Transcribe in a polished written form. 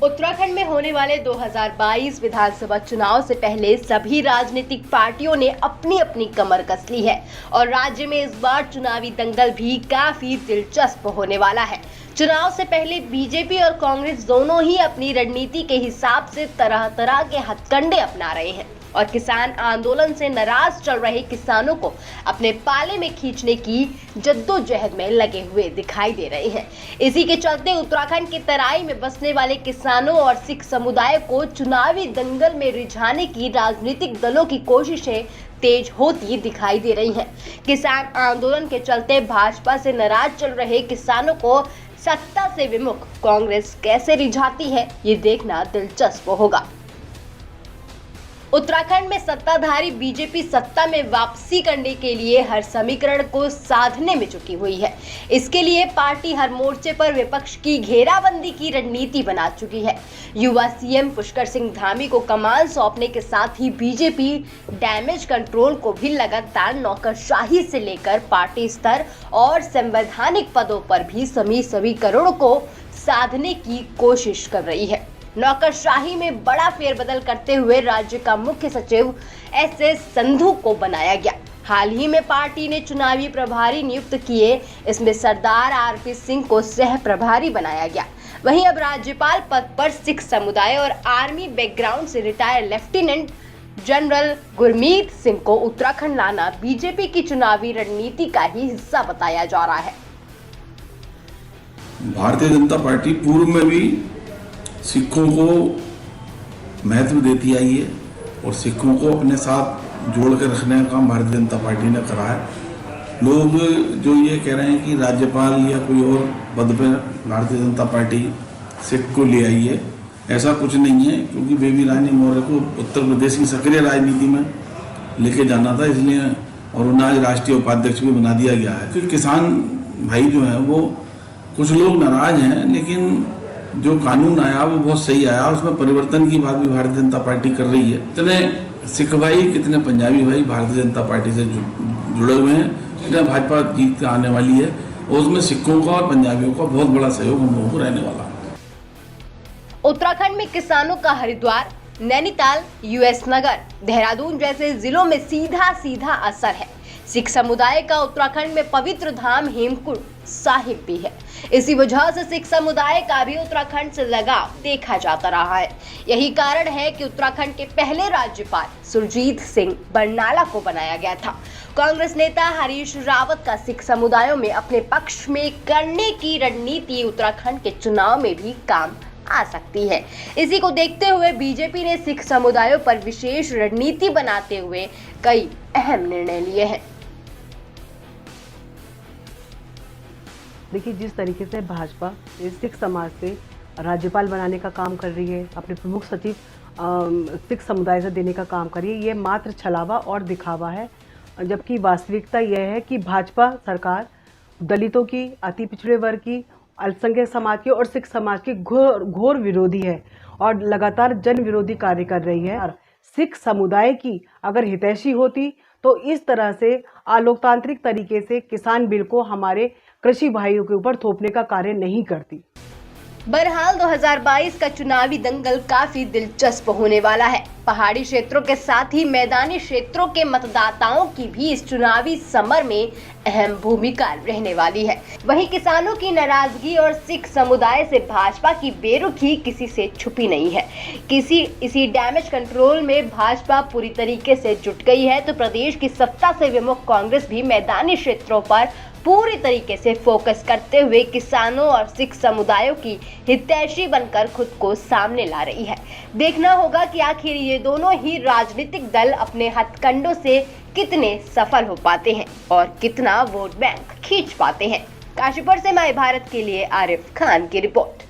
उत्तराखंड में होने वाले 2022 विधानसभा चुनाव से पहले सभी राजनीतिक पार्टियों ने अपनी अपनी कमर कस ली है और राज्य में इस बार चुनावी दंगल भी काफी दिलचस्प होने वाला है। चुनाव से पहले बीजेपी और कांग्रेस दोनों ही अपनी रणनीति के हिसाब से तरह तरह के हथकंडे अपना रहे हैं और किसान आंदोलन से नाराज चल रहे किसानों को अपने पाले में खींचने की जद्दोजहद में लगे हुए दिखाई दे रहे हैं। इसी के चलते उत्तराखंड के तराई में बसने वाले किसानों और सिख समुदाय को चुनावी दंगल में रिझाने की राजनीतिक दलों की कोशिशें तेज होती दिखाई दे रही हैं। किसान आंदोलन के चलते भाजपा से नाराज चल रहे किसानों को सत्ता से विमुख कांग्रेस कैसे रिझाती है, ये देखना दिलचस्प होगा। उत्तराखंड में सत्ताधारी बीजेपी सत्ता में वापसी करने के लिए हर समीकरण को साधने में जुटी हुई है। इसके लिए पार्टी हर मोर्चे पर विपक्ष की घेराबंदी की रणनीति बना चुकी है। युवा सीएम पुष्कर सिंह धामी को कमान सौंपने के साथ ही बीजेपी डैमेज कंट्रोल को भी लगातार नौकरशाही से लेकर पार्टी स्तर और संवैधानिक पदों पर भी समीकरणों को साधने की कोशिश कर रही है। नौकरशाही में बड़ा फेरबदल करते हुए राज्य का मुख्य सचिव एस संधू को बनाया गया। हाल ही में पार्टी ने चुनावी प्रभारी नियुक्त किए, इसमें सरदार आरपी सिंह को सह प्रभारी बनाया गया। वहीं अब राज्यपाल पद पर सिख समुदाय और आर्मी बैकग्राउंड से retired lieutenant general Gurmeet Singh को उत्तराखंड लाना बीजेपी की चुनावी रणनीति का ही हिस्सा बताया जा रहा है। भारतीय जनता पार्टी पूर्व में भी सिखों को महत्व देती आई है और सिखों को अपने साथ जोड़ कर रखने का काम भारतीय जनता पार्टी ने करा है। लोग जो ये कह रहे हैं कि राज्यपाल या कोई और पद पर भारतीय जनता पार्टी सिख को ले आई है, ऐसा कुछ नहीं है, क्योंकि बेबी रानी मौर्य को उत्तर प्रदेश की सक्रिय राजनीति में लेके जाना था, इसलिए और उन्हें आज राष्ट्रीय उपाध्यक्ष भी बना दिया गया है। क्योंकि किसान भाई जो है वो कुछ लोग नाराज हैं, लेकिन जो कानून आया वो बहुत सही आया, उसमें परिवर्तन की बात भी भारतीय जनता पार्टी कर रही है। कितने सिख भाई कितने पंजाबी भाई भारतीय जनता पार्टी से जुड़े हुए हैं, कितने भाजपा जीत आने वाली है और उसमें सिखों का और पंजाबियों का बहुत बड़ा सहयोग हम लोगों को रहने वाला है। उत्तराखंड में किसानों का हरिद्वार, नैनीताल, यूएस नगर, देहरादून जैसे जिलों में सीधा असर है। सिख समुदाय का उत्तराखंड में पवित्र धाम हेमकुंड साहिब भी है। इसी वजह से सिख समुदाय का भी उत्तराखंड से लगाव देखा जाता रहा है। यही कारण है कि उत्तराखंड के पहले राज्यपाल सुरजीत सिंह बरनाला को बनाया गया था। कांग्रेस नेता हरीश रावत का सिख समुदायों में अपने पक्ष में करने की रणनीति उत्तराखंड के चुनाव में भी काम आ सकती है। इसी को देखते हुए बीजेपी ने सिख समुदायों पर विशेष रणनीति बनाते हुए कई अहम निर्णय लिए हैं। देखिए, जिस तरीके से भाजपा इस सिख समाज से राज्यपाल बनाने का काम कर रही है, अपने प्रमुख सचिव सिख समुदाय से देने का काम कर रही है, ये मात्र छलावा और दिखावा है। जबकि वास्तविकता यह है कि भाजपा सरकार दलितों की, अति पिछड़े वर्ग की, अल्पसंख्यक समाज की और सिख समाज की घोर विरोधी है और लगातार जन विरोधी कार्य कर रही है। सिख समुदाय की अगर हितैषी होती तो इस तरह से अलोकतांत्रिक तरीके से किसान बिल को हमारे कृषि भाइयों के ऊपर थोपने का कार्य नहीं करती। बहरहाल 2022 का चुनावी दंगल काफी दिलचस्प होने वाला है। पहाड़ी क्षेत्रों के साथ ही मैदानी क्षेत्रों के मतदाताओं की भी इस चुनावी समर में अहम भूमिका रहने वाली है। वहीं किसानों की नाराजगी और सिख समुदाय से भाजपा की बेरुखी किसी से छुपी नहीं है। इसी डैमेज कंट्रोल में भाजपा पूरी तरीके से जुट गई है, तो प्रदेश की सत्ता से विमुख कांग्रेस भी मैदानी क्षेत्रों पर पूरी तरीके से फोकस करते हुए किसानों और सिख समुदायों की हितैषी बनकर खुद को सामने ला रही है। देखना होगा कि आखिर ये दोनों ही राजनीतिक दल अपने हथकंडों से कितने सफल हो पाते हैं और कितना वोट बैंक खींच पाते हैं। काशीपुर से माय भारत के लिए आरिफ खान की रिपोर्ट।